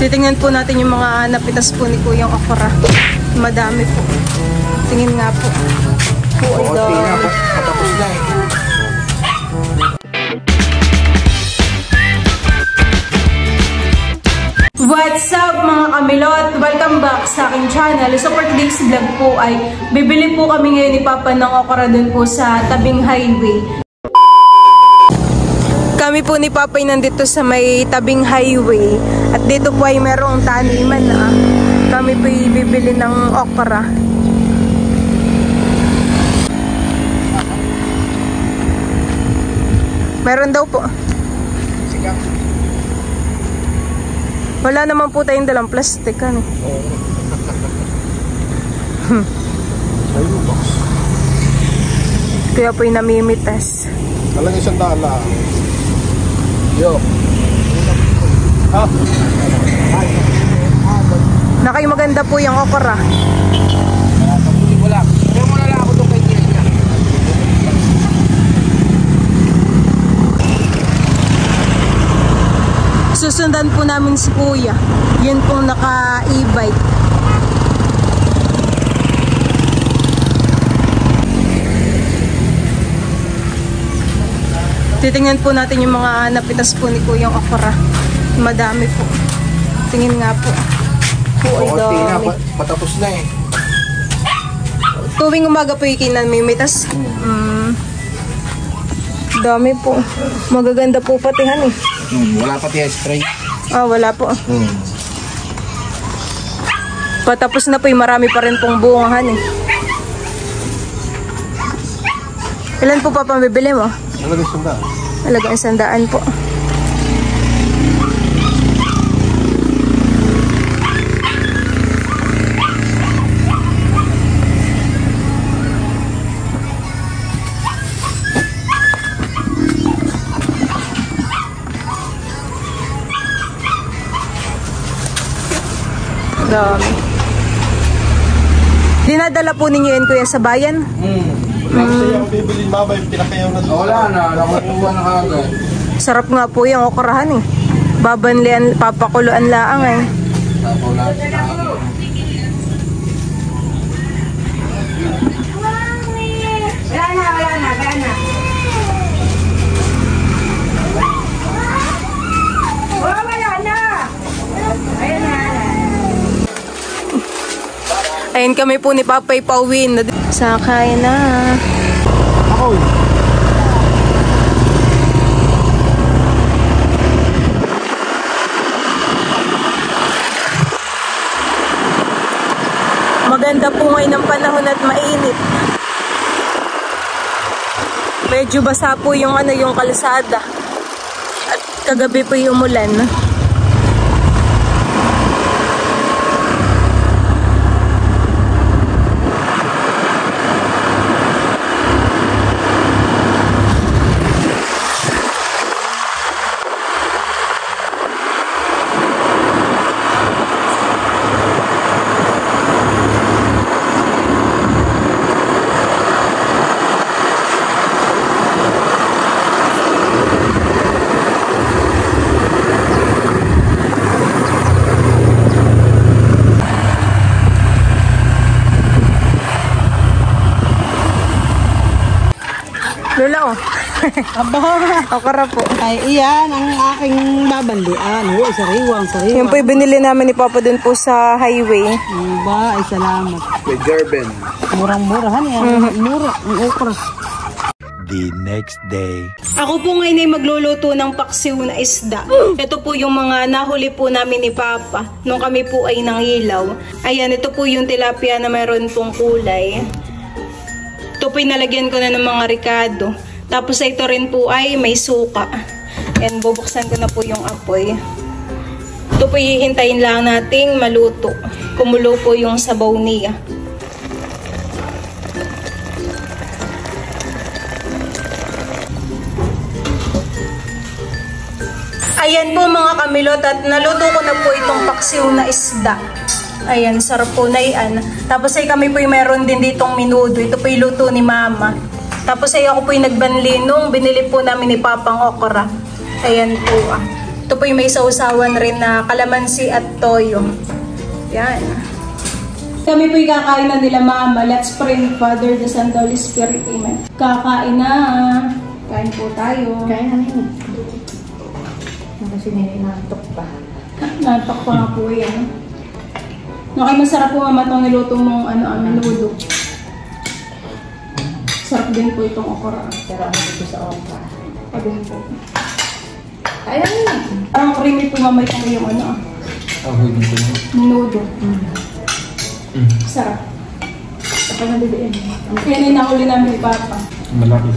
Titingnan po natin yung mga napitas po ni Kuyang okra. Madami po. Tingin nga po. Oo, patapos na eh. What's up mga kamilot? Welcome back sa aking channel. So for today's vlog po ay bibili po kami ngayon ni Papa ng okra dun po sa tabing highway. Kami po ni Papa ay nandito sa may tabing highway. At dito po ay merong taniman na kami po ay bibili ng okra. Meron daw po. Wala naman po tayong dalang plastic, ano? Kaya po yung namimitas. Talagang isang dala. Yo. Nakay maganda po yung okra. Wala. Kaya mo na lang ako doon kay Kenya. Susundan po namin si Kuya. Yun pong naka-e-bike. Titingnan po natin yung mga napitas po ni Kuyang okra. Madami po. Tingin nga po. Oo, dami. Patapos na eh. Tuwing umaga po yung kinamimitas. Dami po. Magaganda po patihan eh. Wala pati spray. Ah, wala po. Patapos na po yung marami pa rin pong bungahan eh. Ilan po pa pambibili mo? Talagang sandaan. Talagang 100 po. Dami. Dinadala po ninyo yun, Kuya, sa bayan? Kasi yung bibili mama yung pinakayaw na doon. Wala na, nakukuha na kagad. Sarap nga po yung okrahan eh. Babanlian, papakuluan laang eh. Wala na. Oh, wala na. Ayan na. Ayun kami po ni Papay pauwiin na. Sakay na. Ako. Maganda po ngayon ang panahon at mainit. Medyo basa po yung yung kalsada. At kagabi po yung umulan. Lola, oh. Aba, Okra po. ay iyan ang aking babanlian. Oo, sariwang. Yung po yung binili namin ni Papa dun po sa highway. Ba, ay salamat. May Gerben. Murang-murahan yan. Mura, ang okra. The next day. Ako po ngayon ay magluluto ng paksiw na isda. Ito po yung mga nahuli po namin ni Papa nung kami po ay nangilaw. Ayan, ito po yung tilapia na mayroon pong kulay. Ito po nalagyan ko na ng mga ricado. Tapos ito rin po ay may suka. And bubuksan ko na po yung apoy. Ito po hihintayin lang nating maluto. Kumulo po yung sabaw niya. Ayan po mga kamilot at naluto ko na po itong paksiw na isda. Ayan, sarap po na yan. Tapos ay kami po yung meron din ditong minudo. Ito po yung luto ni Mama. Tapos ay ako po yung nagbanli nung binili po namin ni Papang okra. Ayan po ah. Ito po yung may sausawan rin na kalamansi at toyo. Yan. Kami po yung kakain na nila Mama. Let's pray, Father, the Son, the Holy Spirit. Amen. Kakain na. Kain po tayo. Kain na nini. Kasi nantok pa. Nantok pa nga po yan. Okay, masarap po Mama itong niluto mong menudo. Sarap din po itong okra. Pero ano dito sa okra. Pagin po. Kain na nini. Parang creamy po Mama itong yung menudo. Sarap. Saka nabibiin. Yan yung nahuli namin ni Papa. Malaki.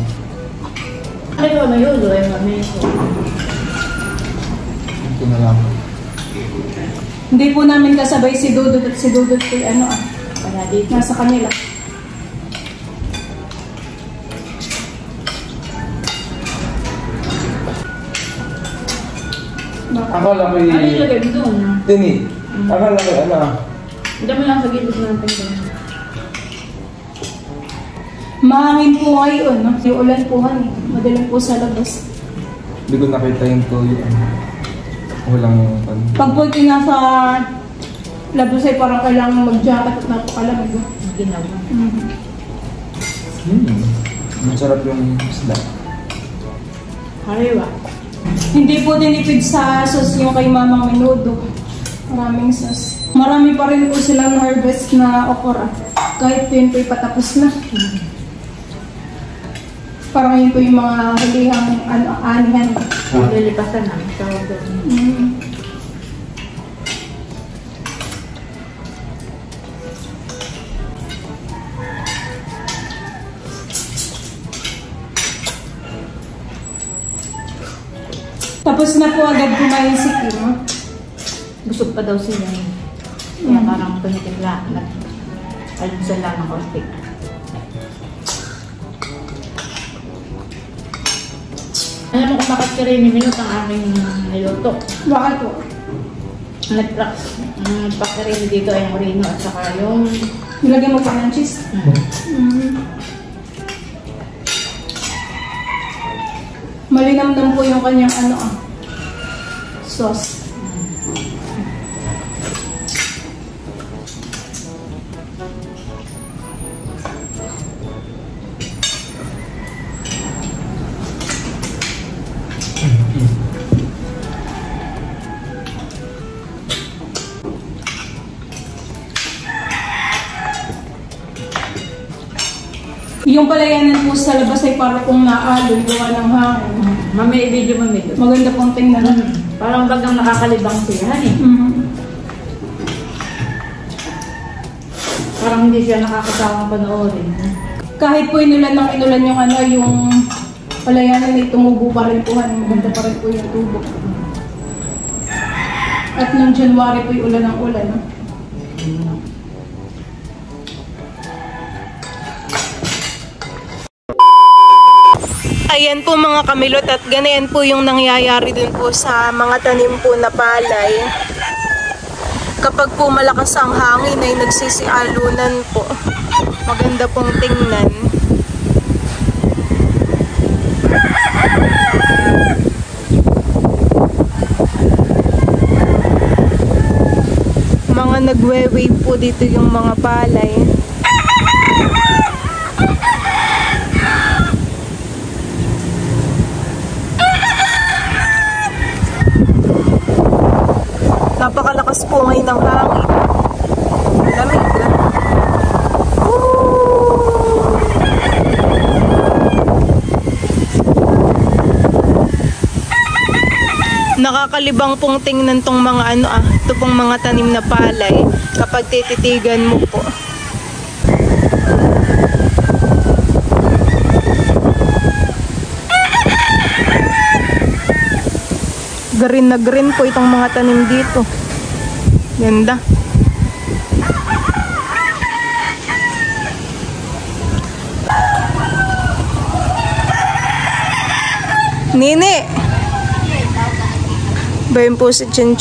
Ay, may ulo. Ay, may ulo. Ito na lang. Hindi po namin kasabay si Dudut at si Dudut po Kaya dito. nasa kanila. Akala ko Ano yung lagay mo doon? Dini. Akala ko Hindi mo lang sa gilid natin doon. Mahangin po ngayon, no? Yung ulan po madaling po sa labas. Hindi ko nakita yung toyo. Walang Pag po nasa labas ay parang kailangan mag-jacket at napakalamig. Ginawa. Masarap yung isda. Hariwa. Hindi po dinipid sa sauce yung kay Mamang Menudo. Maraming sauce. Marami pa rin po silang harvest na okra. Kahit yun po patapos na. Parang yun po yung mga hulihang anihan. Lilipasan na. Tawag doon. Tapos na po agad kumain si Kim. Busog pa daw sila. Kaya parang tumitigla. Almusal lang ng konti. Alam mo kung bakit ka rin minute ang aking niluto. Bakit po? Nagpakirin dito ay yung rino at saka yung... Nilagyan mo pa ng cheese? Malinamnam po yung kanyang sauce. Yung palayanan po sa labas ay para pong naaloy, gawa ng hangin. Mamaya video mamaya. Maganda pong tingnan. Parang bagang nakakalibang siya. Parang hindi siya nakakasawang panoorin. Kahit po inulan ng inulan yung palayanan ay tumubo pa rin po. Maganda pa rin po yung tubo. At nung January po yung ulan ng ulan. Ayan po mga kamilot at ganyan po yung nangyayari din po sa mga tanim po na palay. Kapag po malakas ang hangin ay nagsisialunan po. Maganda pong tingnan. Mga nagwe-wave po dito yung mga palay. Napakalakas po ngayon ng hangin. Lamig. Nakakalibang pong tingnan tong mga ito pong mga tanim na palay kapag tititigan mo po. Green na green po itong mga tanim dito. Ganda. Nini! Bayan po si Chen.